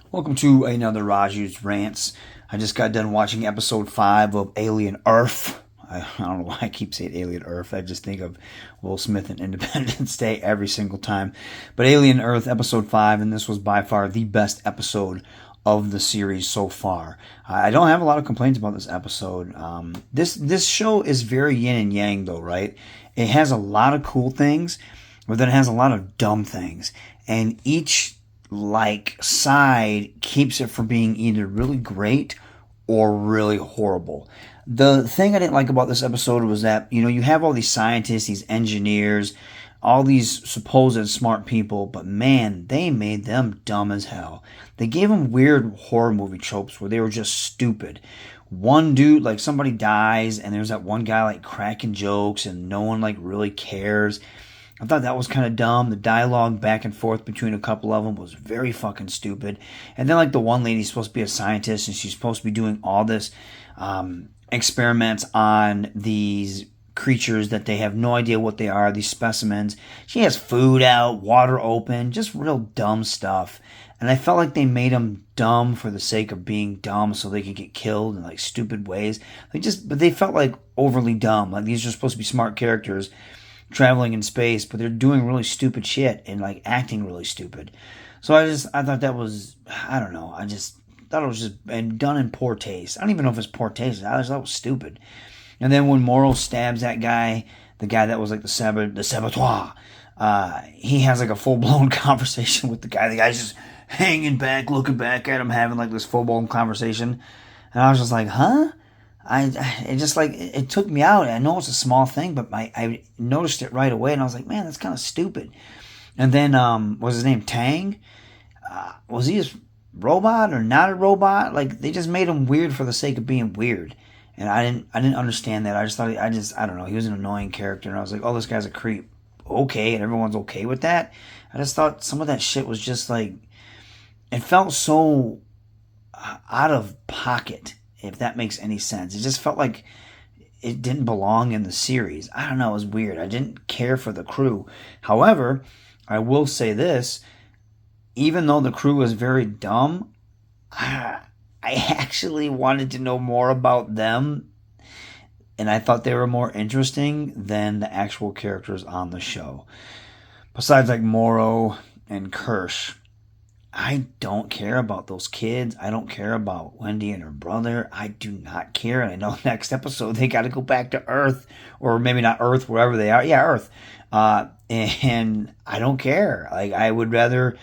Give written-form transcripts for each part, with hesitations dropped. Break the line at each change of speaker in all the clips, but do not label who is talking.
Welcome to another Raju's Rants. I just got done watching episode 5 of Alien Earth. I don't know why I keep saying Alien Earth. I just think of Will Smith and Independence Day every single time. But Alien Earth, episode 5, and this was by far the best episode of the series so far. I don't have a lot of complaints about this episode. This show is very yin and yang, though, right? It has a lot of cool things, but then it has a lot of dumb things. And each side keeps it from being either really great or really horrible. The thing I didn't like about this episode was that, you have all these scientists, these engineers, all these supposed smart people, but man, they made them dumb as hell. They gave them weird horror movie tropes where they were just stupid. One dude, somebody dies, and there's that one guy, cracking jokes, and no one, really cares. I thought that was kind of dumb. The dialogue back and forth between a couple of them was very fucking stupid. And then, the one lady's supposed to be a scientist, and she's supposed to be doing all this experiments on these creatures that they have no idea what they are, these specimens. She has food out, water open, just real dumb stuff. And I felt like they made them dumb for the sake of being dumb so they could get killed in, stupid ways. But they felt overly dumb. These are supposed to be smart characters traveling in space, but they're doing really stupid shit and acting really stupid. So I thought that was, I don't know, I just thought it was just and done in poor taste. I don't even know if it's poor taste. I just thought it was stupid. And then when Morrow stabs that guy, the guy that was the saboteur, he has a full-blown conversation with the guy. The guy's just hanging back, looking back at him, having this full-blown conversation. And I was just like, huh? It took me out. I know it's a small thing, but I noticed it right away, and I was like, man, that's kind of stupid. And then, was his name Tang? Was he a robot or not a robot? They just made him weird for the sake of being weird, and I didn't understand that. I just thought, I don't know, he was an annoying character, and I was like, oh, this guy's a creep. Okay, and everyone's okay with that. I just thought some of that shit was just it felt so out of pocket, if that makes any sense. It just felt like it didn't belong in the series. I don't know, it was weird. I didn't care for the crew. However, I will say this, even though the crew was very dumb, I actually wanted to know more about them, and I thought they were more interesting than the actual characters on the show. Besides Morrow and Kirsch, I don't care about those kids. I don't care about Wendy and her brother. I do not care. And I know next episode they got to go back to Earth, or maybe not Earth, wherever they are. Yeah, Earth. And I don't care. I would rather.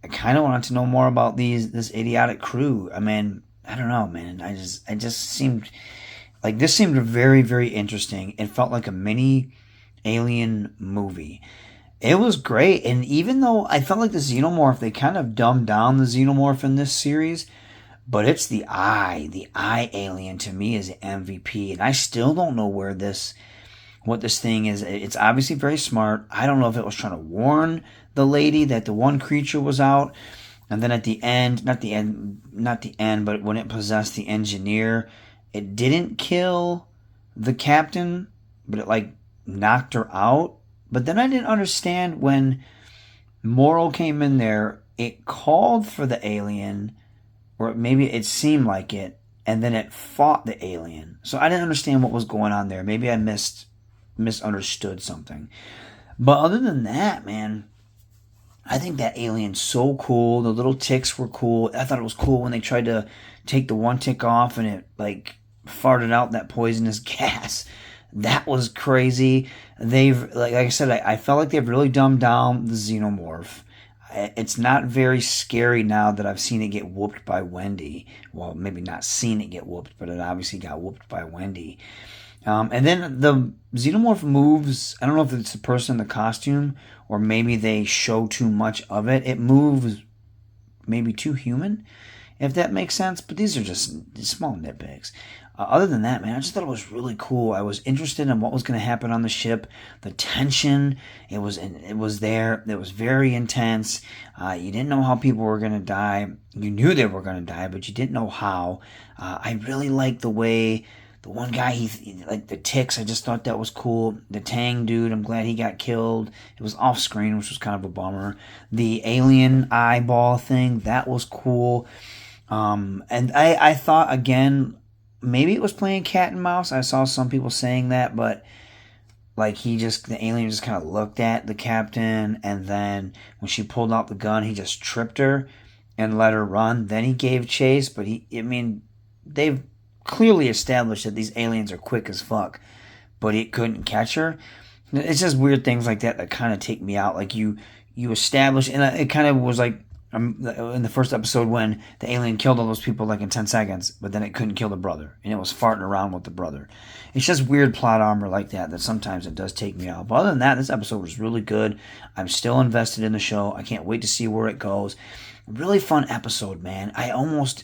I kind of wanted to know more about this idiotic crew. I mean, I don't know, man. I just seemed this seemed very, very interesting. It felt like a mini Alien movie. It was great, and even though I felt like the Xenomorph, they kind of dumbed down the Xenomorph in this series, but it's the eye alien to me is the MVP, and I still don't know what this thing is. It's obviously very smart. I don't know if it was trying to warn the lady that the one creature was out, and then at the end, not the end, but when it possessed the engineer, it didn't kill the captain, but it knocked her out. But then I didn't understand when Morrow came in there, it called for the alien, or maybe it seemed like it, and then it fought the alien. So I didn't understand what was going on there. Maybe I misunderstood something. But other than that, man, I think that alien's so cool. The little ticks were cool. I thought it was cool when they tried to take the one tick off and it farted out that poisonous gas. That was crazy. They've, like I said, I felt like they've really dumbed down the Xenomorph. It's not very scary now that I've seen it get whooped by Wendy. Well, maybe not seen it get whooped, but it obviously got whooped by Wendy. And then the Xenomorph moves, I don't know if it's the person in the costume, or maybe they show too much of it. It moves maybe too human, if that makes sense. But these are just small nitpicks. Other than that, man, I just thought it was really cool. I was interested in what was going to happen on the ship. The tension, it was there. It was very intense. You didn't know how people were going to die. You knew they were going to die, but you didn't know how. I really liked the way The one guy, like the ticks, I just thought that was cool. The Tang dude, I'm glad he got killed. It was off screen, which was kind of a bummer. The alien eyeball thing, that was cool. And I thought, again, maybe it was playing cat and mouse. I saw some people saying that, but like the alien just kind of looked at the captain, and then when she pulled out the gun, he just tripped her and let her run. Then he gave chase, but they've clearly established that these aliens are quick as fuck, but he couldn't catch her. It's just weird things like that kind of take me out. Like you establish, and it kind of was like in the first episode when the alien killed all those people like in 10 seconds, but then it couldn't kill the brother, and it was farting around with the brother. It's just weird plot armor like that sometimes it does take me out. But other than that, this episode was really good. I'm still invested in the show. I can't wait to see where it goes. Really fun episode, man. I almost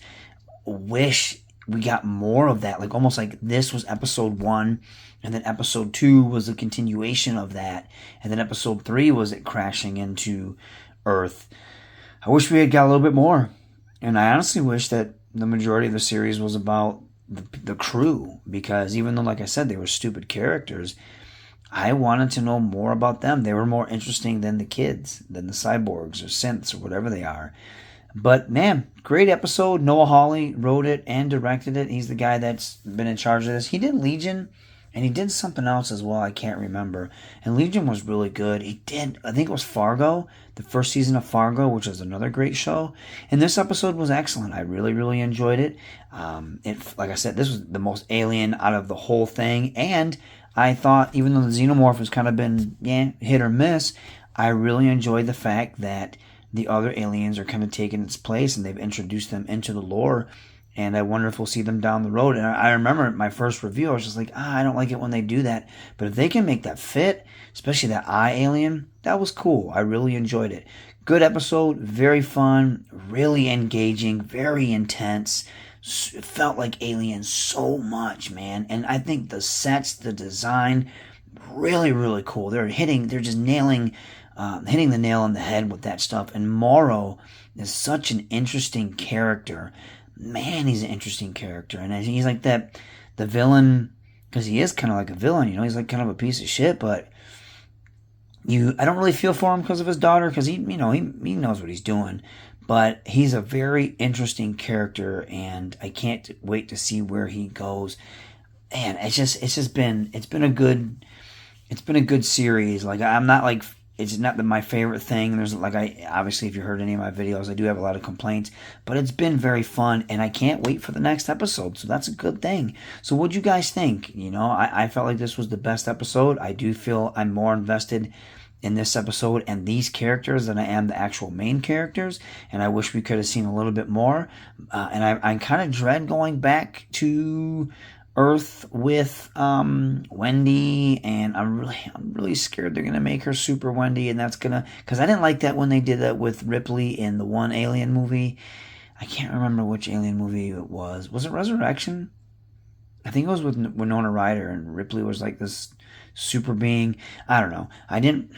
wish we got more of that. Like almost like this was episode 1, and then episode 2 was a continuation of that, and then episode 3 was it crashing into Earth. I wish we had got a little bit more. And I honestly wish that the majority of the series was about the crew, because even though, like I said, they were stupid characters, I wanted to know more about them. They were more interesting than the kids, than the cyborgs or synths or whatever they are. But man, great episode. Noah Hawley wrote it and directed it. He's the guy that's been in charge of this. He did Legion, and he did something else as well. I can't remember. And Legion was really good. He did, I think it was Fargo, the first season of Fargo, which is another great show. And this episode was excellent. I really, really enjoyed it. Like I said, this was the most alien out of the whole thing. And I thought, even though the Xenomorph has kind of been hit or miss, I really enjoyed the fact that the other aliens are kind of taking its place, and they've introduced them into the lore. And I wonder if we'll see them down the road. And I remember my first review, I was just like, I don't like it when they do that. But if they can make that fit, especially that eye alien, that was cool. I really enjoyed it. Good episode, very fun, really engaging, very intense. It felt like Aliens so much, man. And I think the sets, the design, really, really cool. They're just nailing, hitting the nail on the head with that stuff. And Morrow is such an interesting character. Man, he's an interesting character, and he's like the villain, because he is kind of like a villain, he's like kind of a piece of shit, but I don't really feel for him because of his daughter, because he knows what he's doing, but he's a very interesting character, and I can't wait to see where he goes. Man, it's been a good series. Like, I'm not like, it's not my favorite thing. There's obviously, if you heard any of my videos, I do have a lot of complaints, but it's been very fun, and I can't wait for the next episode. So that's a good thing. So what'd you guys think? I felt like this was the best episode. I do feel I'm more invested in this episode and these characters than I am the actual main characters, and I wish we could have seen a little bit more. And I kind of dread going back to Earth with Wendy, and I'm really scared they're gonna make her Super Wendy, and because I didn't like that when they did that with Ripley in the one Alien movie. I can't remember which Alien movie it was. Was it Resurrection? I think it was with Winona Ryder, and Ripley was like this super being. I don't know. I didn't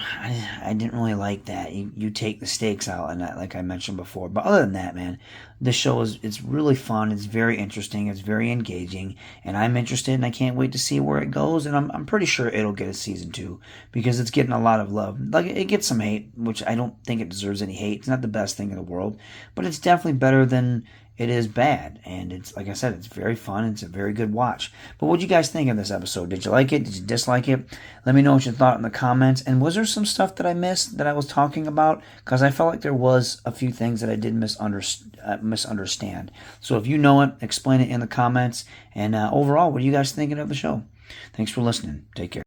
really like that. You take the stakes out, and that, like I mentioned before. But other than that, man, the show it's really fun. It's very interesting. It's very engaging, and I'm interested, and I can't wait to see where it goes. And I'm pretty sure it'll get a season 2, because it's getting a lot of love. Like, it gets some hate, which I don't think it deserves any hate. It's not the best thing in the world, but it's definitely better than it is bad. And it's, like I said, it's very fun. It's a very good watch. But what did you guys think of this episode? Did you like it? Did you dislike it? Let me know what you thought in the comments. And was there some stuff that I missed that I was talking about? Because I felt like there was a few things that I did misunderstand. So if you know it, explain it in the comments. And overall, what are you guys thinking of the show? Thanks for listening. Take care.